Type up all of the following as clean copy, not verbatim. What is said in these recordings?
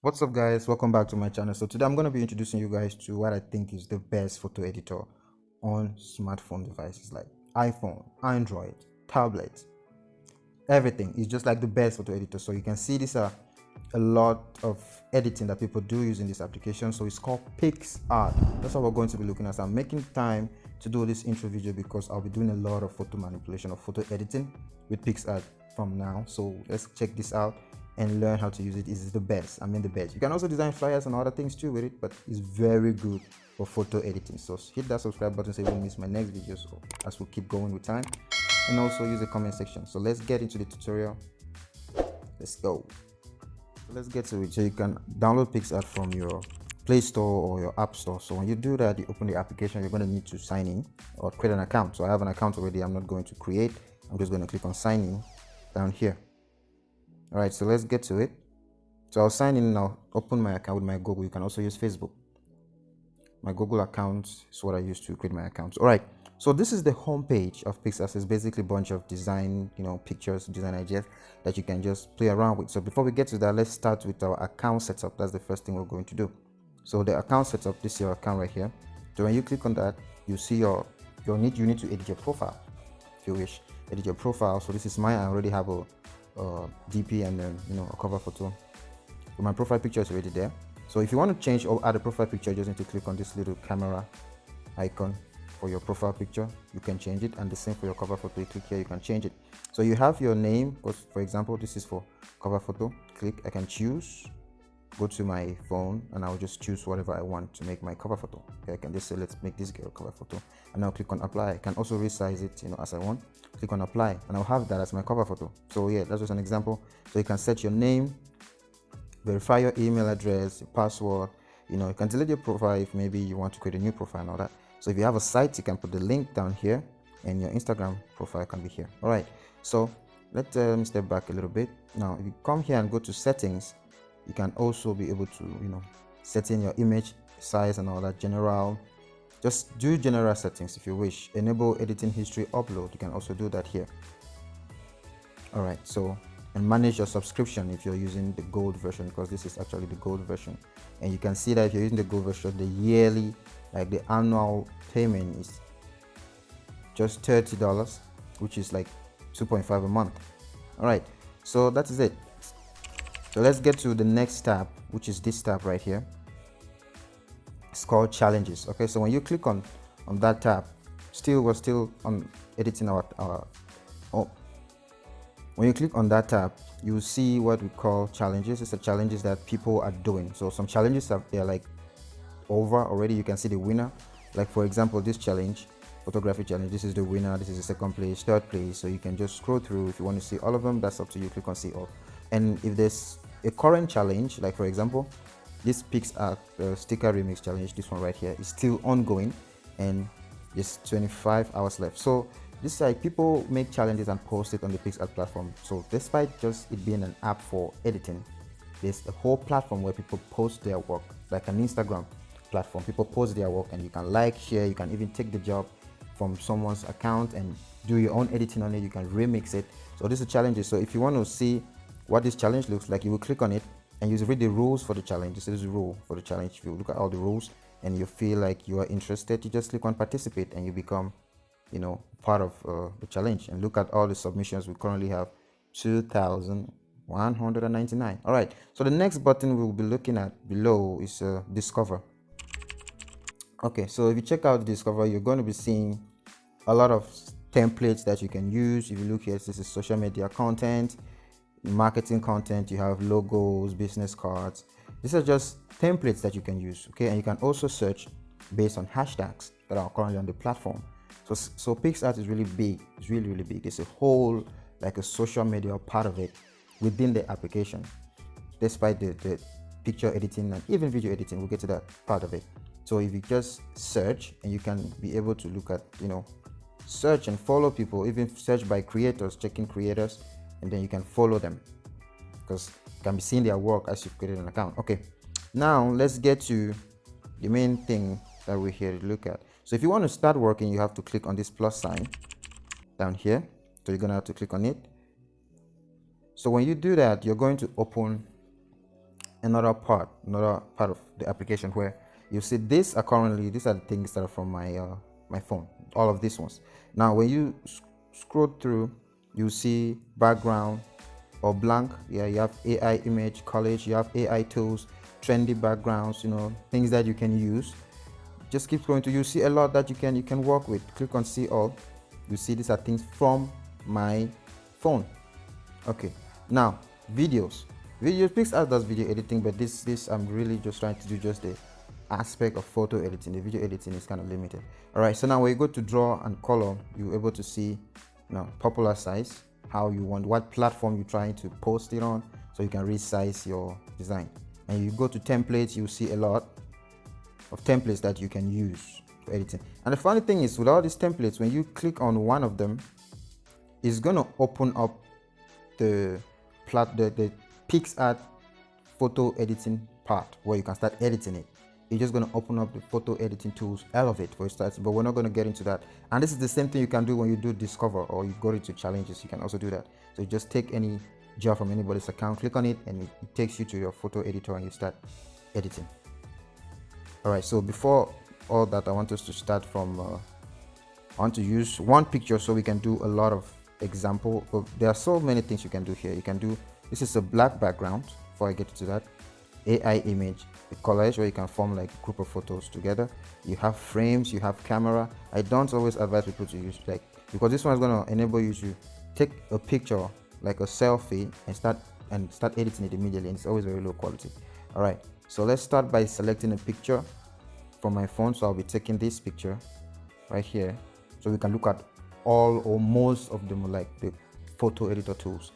What's up, guys? Welcome back to my channel. So today I'm going to be introducing you guys to what I think is the best photo editor on smartphone devices like iPhone, Android, tablet, everything. It's just like the best photo editor. So you can see these are a lot of editing that people do using this application. So it's called PicsArt. That's what we're going to be looking at. So I'm making time to do this intro video because I'll be doing a lot of photo manipulation or photo editing with PicsArt from now. So let's check this out and learn how to use it. It's the best. I mean the best. You can also design flyers and other things too with it, but it's very good for photo editing. So hit that subscribe button so you won't miss my next video, so as we keep going with time, and also use the comment section. So let's get into the tutorial. Let's go. So let's get to it. So you can download PicsArt from your Play Store or your App Store. So when you do that, you open the application, you're going to need to sign in or create an account. So I have an account already. I'm not going to create. I'm just going to click on sign in down here. All right, so let's get to it. So I'll sign in now, open my account with my Google. You can also use Facebook. My Google account is what I use to create my accounts. All right, so this is the home page of PicsArt. It's basically a bunch of design, pictures, design ideas that you can just play around with. So before we get to that, let's start with our account setup. That's the first thing we're going to do. So the account setup, this is your account right here. So when you click on that, you see you need to edit your profile if you wish. Edit your profile. So this is mine. I already have a DP and then a cover photo. So my profile picture is already there. So if you want to change or add a profile picture, you just need to click on this little camera icon for your profile picture. You can change it, and the same for your cover photo. You click here, you can change it. So you have your name, for example, this is for cover photo. Click, I can choose, go to my phone, and I'll just choose whatever I want to make my cover photo. Okay, I can just say let's make this girl cover photo, and I'll click on apply. I can also resize it as I want. Click on apply, and I'll have that as my cover photo. So yeah, that's just an example. So you can set your name, verify your email address, your password. You can delete your profile if maybe you want to create a new profile and all that. So if you have a site, you can put the link down here, and your Instagram profile can be here. All right, so let's step back a little bit. Now if you come here and go to settings, you can also be able to set in your image size and all that. General, just do general settings if you wish. Enable editing history upload, you can also do that here. All right, so and manage your subscription if you're using the gold version, because this is actually the gold version. And you can see that if you're using the gold version, the yearly, like the annual payment is just $30, which is like 2.5 a month. All right, so that is it. So let's get to the next tab, which is this tab right here. It's called challenges. Okay, so when you click on that tab, we're still on editing when you click on that tab, you see what we call challenges. It's the challenges that people are doing. So some challenges they're like over already. You can see the winner. Like for example, this challenge, photography challenge, this is the winner, this is the second place, third place. So you can just scroll through. If you want to see all of them, that's up to you. Click on see all. And if there's a current challenge, like for example, this PicsArt sticker remix challenge, this one right here, is still ongoing, and it's 25 hours left. So this is like people make challenges and post it on the PicsArt platform. So despite just it being an app for editing, there's a whole platform where people post their work, like an Instagram platform. People post their work, and you can like, share, you can even take the job from someone's account and do your own editing on it. You can remix it. So this is challenges. So if you want to see what this challenge looks like, you will click on it and you read the rules for the challenge. This is the rule for the challenge. If you look at all the rules and you feel like you are interested, you just click on participate and you become part of the challenge. And look at all the submissions. We currently have 2,199. All right, so the next button we'll be looking at below is discover. Okay, so if you check out discover, you're going to be seeing a lot of templates that you can use. If you look here, this is social media content, marketing content, you have logos, business cards. These are just templates that you can use. Okay, and you can also search based on hashtags that are currently on the platform. So PicsArt is really big. It's really big. It's a whole, like a social media part of it within the application, despite the picture editing and even video editing. We'll get to that part of it. So if you just search, and you can be able to look at search and follow people, even search by creators, checking creators, and then you can follow them because you can be seeing their work as you've created an account. Okay, now let's get to the main thing that we're here to look at. So if you want to start working, you have to click on this plus sign down here. So you're gonna have to click on it. So when you do that, you're going to open another part of the application where you see these are the things that are from my my phone, all of these ones. Now when you scroll through, you see background or blank. Yeah, you have AI image, college, you have AI tools, trendy backgrounds, things that you can use. Just keep going to, you see a lot that you can work with. Click on see all. You see these are things from my phone. Okay, now videos. PicsArt does video editing, but this I'm really just trying to do just the aspect of photo editing. The video editing is kind of limited. All right, so now when you go to draw and color, you're able to see popular size, how you want, what platform you're trying to post it on, so you can resize your design. And you go to templates, you see a lot of templates that you can use for editing. And the funny thing is, with all these templates, when you click on one of them, it's gonna open up the PicsArt photo editing part where you can start editing it. It's just going to open up the photo editing tools, Elevate for starts, but we're not going to get into that. And this is the same thing you can do when you do Discover or you go into challenges. You can also do that. So you just take any job from anybody's account, click on it, and it takes you to your photo editor and you start editing. All right, so before all that, I want us to start from I want to use one picture so we can do a lot of example. There are so many things you can do here. You can do, this is a black background. Before I get to that, AI image, a collage where you can form like a group of photos together. You have frames, you have camera. I don't always advise people to use because this one is going to enable you to take a picture like a selfie and start editing it immediately, and it's always very low quality. All right, so let's start by selecting a picture from my phone. So I'll be taking this picture right here, so we can look at all or most of them, like the photo editing tools.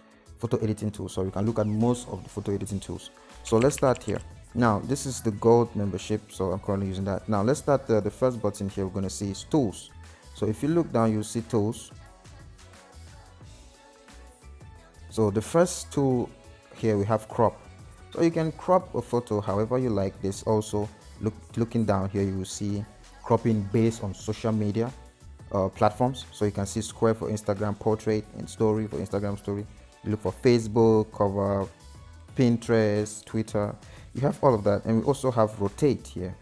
So we can look at most of the photo editing tools. So let's start here. Now this is the gold membership, so I'm currently using that. Now let's start the first button here we're going to see is tools. So if you look down, you'll see tools. So the first tool here we have crop. So you can crop a photo however you like. This also looking down here, you will see cropping based on social media platforms. So you can see square for Instagram, portrait, and story for Instagram story. You look for Facebook, cover, Pinterest, Twitter. You have all of that. And we also have rotate here,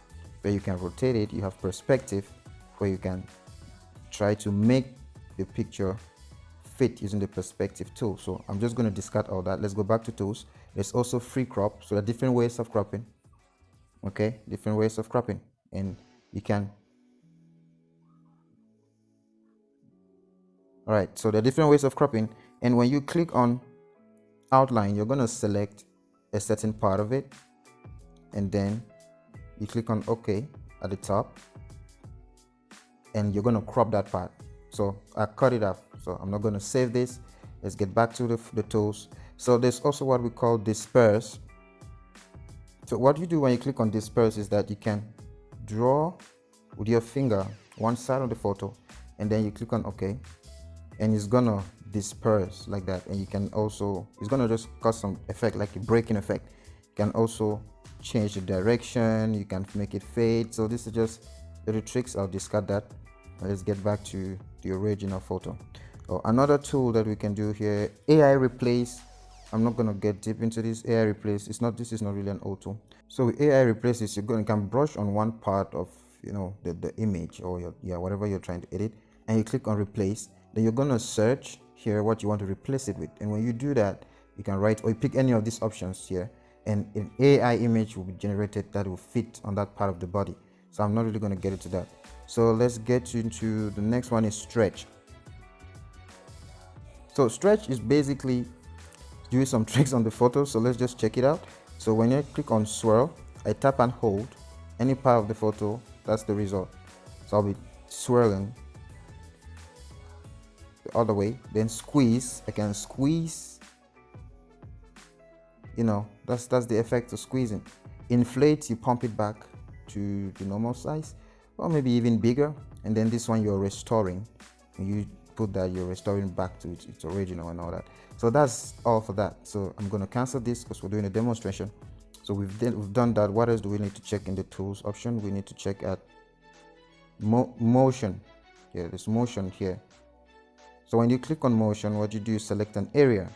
where you can rotate it. You have perspective, where you can try to make the picture fit using the perspective tool. So I'm just going to discard all that. Let's go back to tools. There's also free crop. So there are different ways of cropping. Okay, different ways of cropping, and you can. All right, so there are different ways of cropping, and when you click on outline, you're going to select a certain part of it, and then you click on OK at the top, and you're going to crop that part. So I cut it off, so I'm not going to save this. Let's get back to the tools. So there's also what we call disperse. So what you do when you click on disperse is that you can draw with your finger one side of the photo, and then you click on OK, and it's gonna disperse like that. And you can also, it's gonna just cause some effect, like a breaking effect. You can also change the direction, you can make it fade. So this is just little tricks. I'll discard that. Let's get back to the original photo. Another tool that we can do here, AI replace. I'm not gonna get deep into this. AI replace, this is not really an old tool. So with AI replace is you can brush on one part of the image or whatever you're trying to edit, and you click on replace. Then you're gonna search here what you want to replace it with, and when you do that, you can write or you pick any of these options here, and an AI image will be generated that will fit on that part of the body. So I'm not really going to get into that. So let's get into the next one, is stretch. So stretch is basically doing some tricks on the photo. So let's just check it out. So when you click on swirl, I tap and hold any part of the photo, that's the result. So I'll be swirling the other way. Then squeeze, I can squeeze, that's the effect of squeezing. Inflate, you pump it back to the normal size, or maybe even bigger. And then this one you're restoring, and you put that you're restoring back to its original and all that. So that's all for that. So I'm going to cancel this because we're doing a demonstration. So we've done that. What else do we need to check in the tools option? We need to check at motion. Yeah, there's motion here. So when you click on motion, what you do is select an area.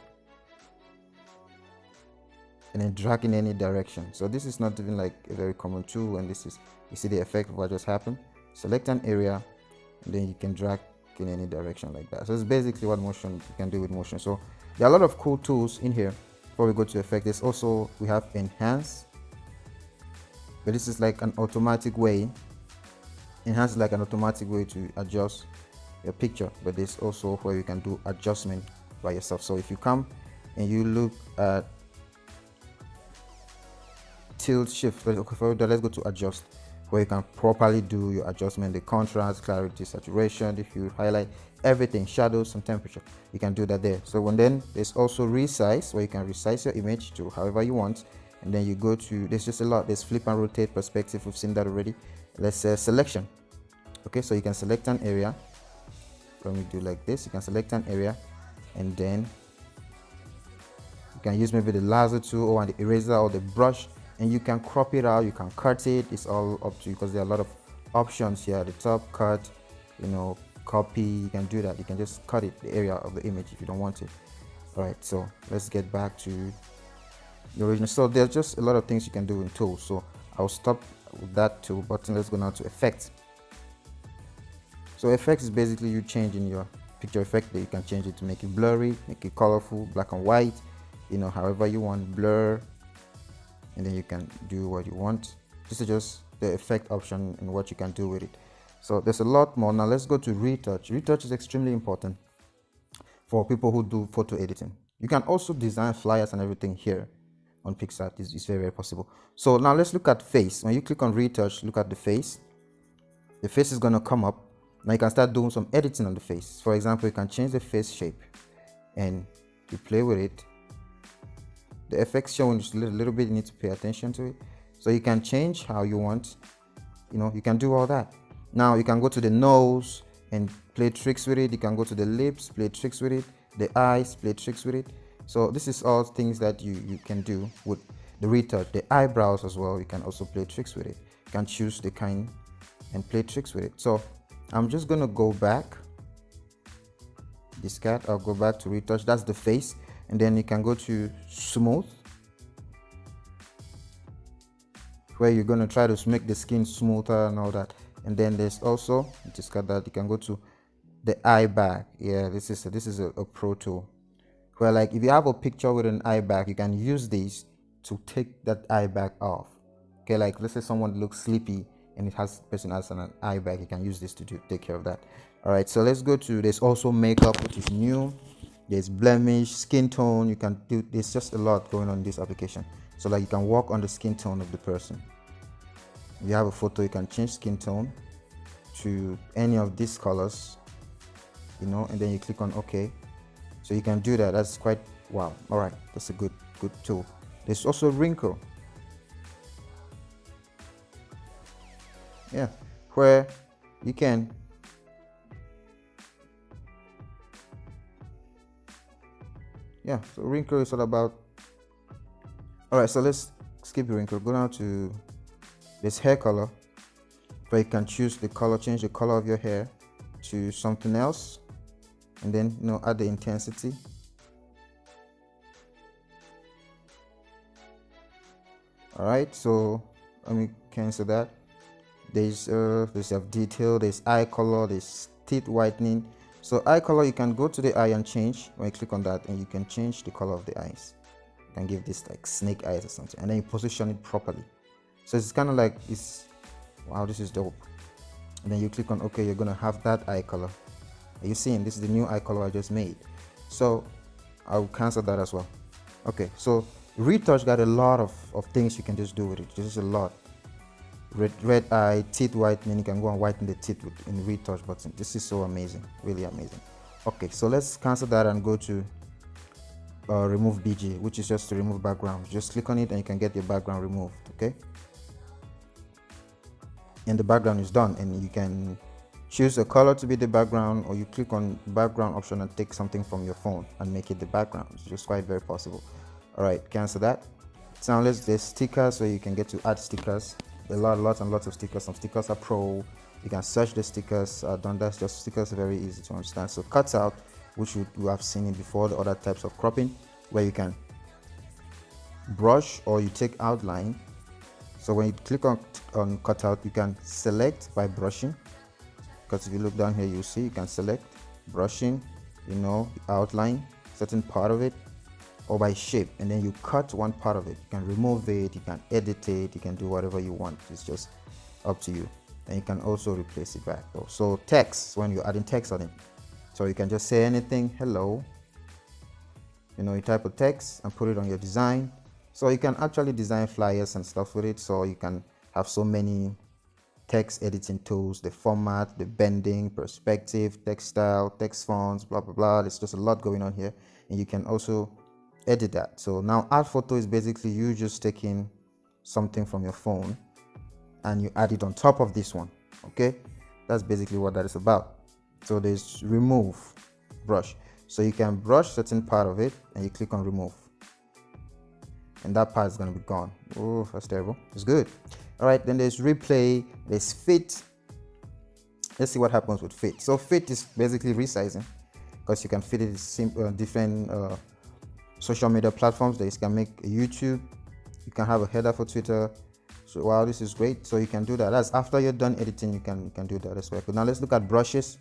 and then drag in any direction. So this is not even like a very common tool, and this is, you see the effect of what just happened. Select an area and then you can drag in any direction like that. So it's basically what motion you can do with motion. So there are a lot of cool tools in here. Before we go to effect, there's also, we have enhance, but this is like an automatic way. Enhance is like an automatic way to adjust your picture, but there's also where you can do adjustment by yourself. So if you come and you look at tilt shift, let's go to adjust, where you can properly do your adjustment, the contrast, clarity, saturation, if you highlight everything, shadows and temperature, you can do that there. So then there's also resize, where you can resize your image to however you want, and then you go to, there's just a lot, there's flip and rotate, perspective, we've seen that already. Let's say selection. Okay, so you can select an area. Let me do like this. You can select an area, and then you can use maybe the lasso tool or the eraser or the brush, and you can crop it out, you can cut it. It's all up to you, because there are a lot of options here at the top. Cut, you know, copy, you can do that. You can just cut it, the area of the image, if you don't want it. All right, so let's get back to the original. So there's just a lot of things you can do in tools, so I'll stop with that tool button. Let's go now to effects. So effects is basically you changing your picture effect. That you can change it to make it blurry, make it colorful, black and white, you know, however you want, blur, and then you can do what you want. This is just the effect option and what you can do with it. So there's a lot more. Now let's go to retouch. Retouch is extremely important for people who do photo editing. You can also design flyers and everything here on PicsArt. It's very, very possible. So now let's look at face. When you click on retouch, look at the face. The face is going to come up. Now you can start doing some editing on the face. For example, you can change the face shape and you play with it. The effects showing just a little bit, you need to pay attention to it. So you can change how you want, you know, you can do all that. Now you can go to the nose and play tricks with it. You can go to the lips, play tricks with it. The eyes, play tricks with it. So this is all things that you can do with the retouch. The eyebrows as well, you can also play tricks with it. You can choose the kind and play tricks with it. So I'm just gonna go back, discard, I'll go back to retouch. That's the face, and then you can go to smooth, where you're gonna try to make the skin smoother and all that. And then there's also, discard that, you can go to the eye bag. Yeah, this is a pro tool, where like if you have a picture with an eye bag, you can use these to take that eye bag off. Okay, like let's say someone looks sleepy and it has person has an eye bag, you can use this to take care of that. All right, so let's go to, there's also makeup, which is new. There's blemish, skin tone, you can do, there's just a lot going on in this application. So like you can work on the skin tone of the person. If you have a photo, you can change skin tone to any of these colors, you know, and then you click on OK. So you can do that. That's quite wow. All right, that's a good tool. There's also wrinkle. Yeah, where you can so wrinkle is all about. All right, so let's skip the wrinkle, go down to this hair color, where you can choose the color, change the color of your hair to something else, and then, you know, add the intensity. All right, so let me cancel that. There's detail, there's eye color, there's teeth whitening. So eye color, you can go to the eye and change. When you click on that, and you can change the color of the eyes. You can give this like snake eyes or something, and then you position it properly. So it's kind of like this. Wow, this is dope. And then you click on OK, you're gonna have that eye color. Are you seeing? This is the new eye color I just made. So I'll cancel that as well. Okay, so retouch got a lot of things you can just do with it. This is a lot. Red eye, teeth whitening, you can go and whiten the teeth in the retouch button. This is so amazing, really amazing. Okay, so let's cancel that and go to remove BG, which is just to remove background. Just click on it and you can get your background removed. Okay, and the background is done, and you can choose a color to be the background, or you click on background option and take something from your phone and make it the background. It's just quite very possible. All right, cancel that. So now there's stickers, so you can get to add stickers. Lots and lots of stickers. Some stickers are pro. You can search the stickers. Done. That's just stickers are very easy to understand. So cuts out, which you have seen it before, the other types of cropping, where you can brush or you take outline. So when you click on cutout, you can select by brushing, because if you look down here, you see you can select brushing, outline certain part of it, or by shape, and then you cut one part of it. You can remove it, you can edit it, you can do whatever you want. It's just up to you. And you can also replace it back though. So text, when you're adding text on it, so you can just say anything, hello, you type a text and put it on your design. So you can actually design flyers and stuff with it. So you can have so many text editing tools, the format, the bending, perspective, text style, text fonts, blah blah blah. There's just a lot going on here, and you can also edit that. So now add photo is basically you just taking something from your phone and you add it on top of this one. Okay, that's basically what that is about. So there's remove brush, so you can brush certain part of it and you click on remove, and that part is going to be gone. Oh, that's terrible. It's good. All right, then there's replay, there's fit. Let's see what happens with fit. So fit is basically resizing, because you can fit it in different social media platforms. That you can make a YouTube, you can have a header for Twitter. So wow, this is great. So you can do that. That's after you're done editing, you can do that as well. But now let's look at brushes.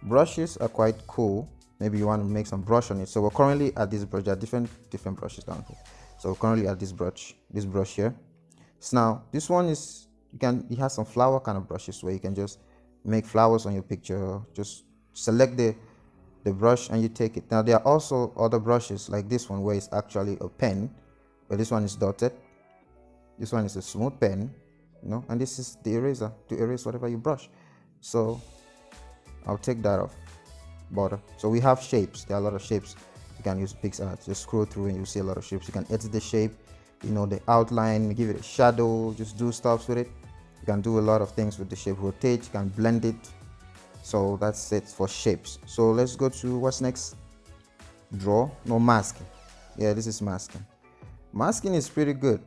Brushes are quite cool. Maybe you want to make some brush on it. So we're currently at this brush. There are different brushes down here. So we're currently at this brush here. So now this one is, it has some flower kind of brushes where you can just make flowers on your picture. Just select the brush and you take it. Now there are also other brushes like this one where it's actually a pen, but this one is dotted. This one is a smooth pen, and this is the eraser to erase whatever you brush. So I'll take that off. Border. So we have shapes. There are a lot of shapes. You can use PicsArt. Just scroll through and you see a lot of shapes. You can edit the shape, the outline, give it a shadow, just do stuff with it. You can do a lot of things with the shape. Rotate, you can blend it. So that's it for shapes. So let's go to what's next. Draw. No, masking. Yeah, this is masking. Masking is pretty good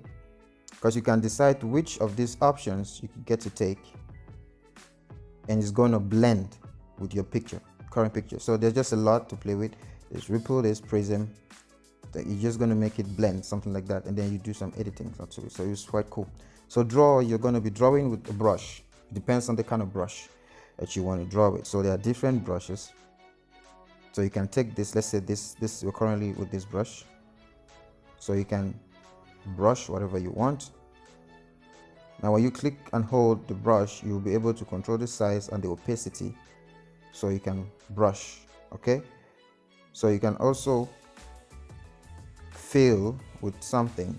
because you can decide which of these options you can get to take, and it's going to blend with your current picture. So there's just a lot to play with. There's ripple, there's prism. You're just going to make it blend, something like that, and then you do some editing to it. So it's quite cool. So draw, you're going to be drawing with a brush. It depends on the kind of brush that you want to draw with. So there are different brushes. So you can take this, let's say this we're currently with this brush. So you can brush whatever you want. Now when you click and hold the brush, you'll be able to control the size and the opacity, so you can brush. Okay, so you can also fill with something.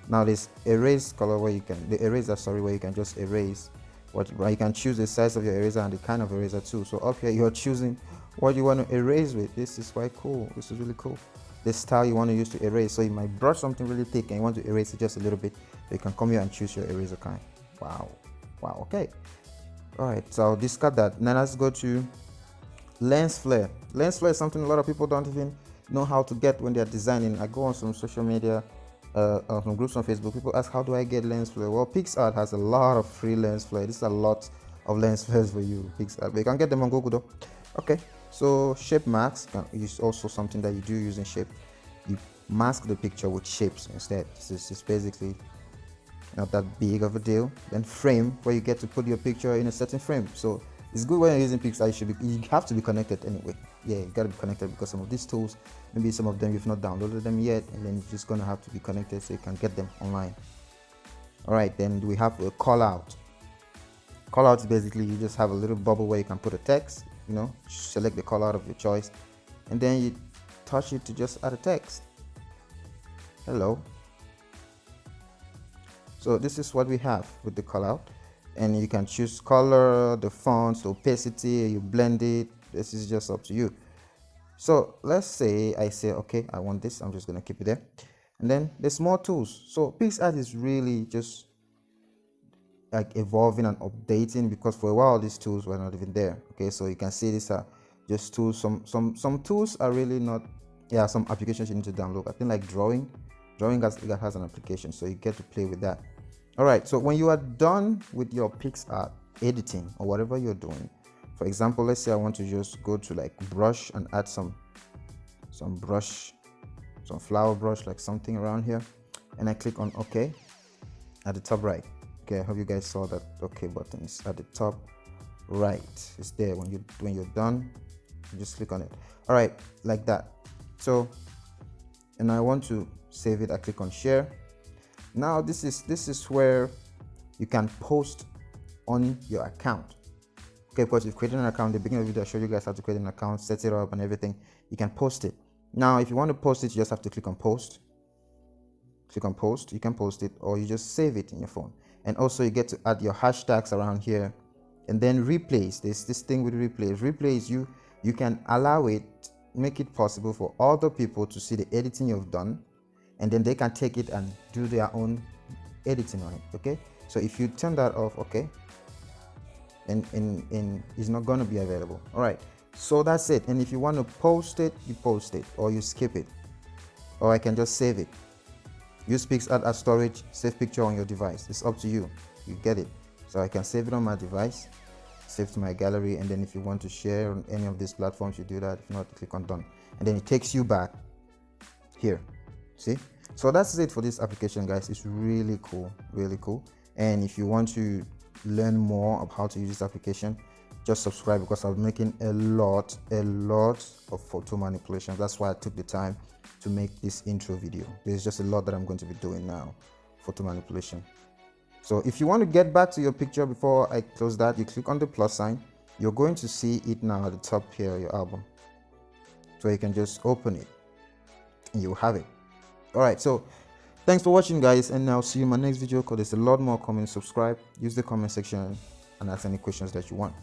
Now this erase color where you can where you can just erase where you can choose the size of your eraser and the kind of eraser too. So up here you're choosing what you want to erase with. This is quite cool. This is really cool. The style you want to use to erase. So you might brush something really thick and you want to erase it just a little bit. You can come here and choose your eraser kind. Wow. Okay. All right. So I'll discard that. Now let's go to lens flare. Lens flare is something a lot of people don't even know how to get when they're designing. I go on some social media, some groups on Facebook. People ask, how do I get lens flare? Well, PicsArt has a lot of free lens flare. This is a lot of lens flares for you, PicsArt. But you can get them on Google though. Okay. So shape masks is also something that you do using shape. You mask the picture with shapes instead. This is basically not that big of a deal. Then frame, where you get to put your picture in a certain frame. So it's good when you're using PicsArt. You have to be connected anyway. Yeah, you gotta be connected because some of these tools, maybe some of them you've not downloaded them yet, and then you're just gonna have to be connected so you can get them online. All right, then we have a call out. Call out is basically you just have a little bubble where you can put a text. Select the call out of your choice, and then you touch it to just add a text. Hello. So this is what we have with the call out, and you can choose color, the fonts, the opacity, you blend it. This is just up to you. So let's say I say, okay, I want this, I'm just gonna keep it there. And then there's more tools. So PicsArt is really just like evolving and updating, because for a while these tools were not even there. Okay, so you can see these are just tools. Some tools are really not. Yeah, some applications you need to download. I think like drawing has an application, so you get to play with that. All right, so when you are done with your PicsArt editing or whatever you're doing, for example, let's say I want to just go to like brush and add some brush, some flower brush, like something around here. and I click on OK at the top right. Okay, I hope you guys saw that OK button is at the top right. It's there. When you're done, you just click on it. All right, like that. So, and I want to save it. I click on share. Now this is where you can post on your account. Okay, because you've created an account. At the beginning of the video, I showed you guys how to create an account, set it up and everything. You can post it. Now, if you want to post it, you just have to click on post. Click on post. You can post it, or you just save it in your phone. And also you get to add your hashtags around here. And then replays. There's this thing with replays. Replays, you can allow it, make it possible for other people to see the editing you've done, and then they can take it and do their own editing on it. Okay, so if you turn that off, okay, and it's not going to be available. All right, so that's it. And if you want to post it, you post it, or you skip it, or I can just save it. Use PicsArt as storage, save picture on your device. It's up to you. You get it. So I can save it on my device, save to my gallery, and then if you want to share on any of these platforms, you do that. If not, click on done, and then it takes you back here. See? So that's it for this application, guys. It's really cool, really cool. And if you want to learn more of how to use this application, just subscribe, because I'm making a lot of photo manipulations. That's why I took the time to make this intro video. There's just a lot that I'm going to be doing now, photo manipulation. So if you want to get back to your picture before I close that, you click on the plus sign. You're going to see it now at the top here, your album. So you can just open it and you'll have it. All right, so thanks for watching, guys, and I'll see you in my next video, because there's a lot more coming. Subscribe, use the comment section, and ask any questions that you want.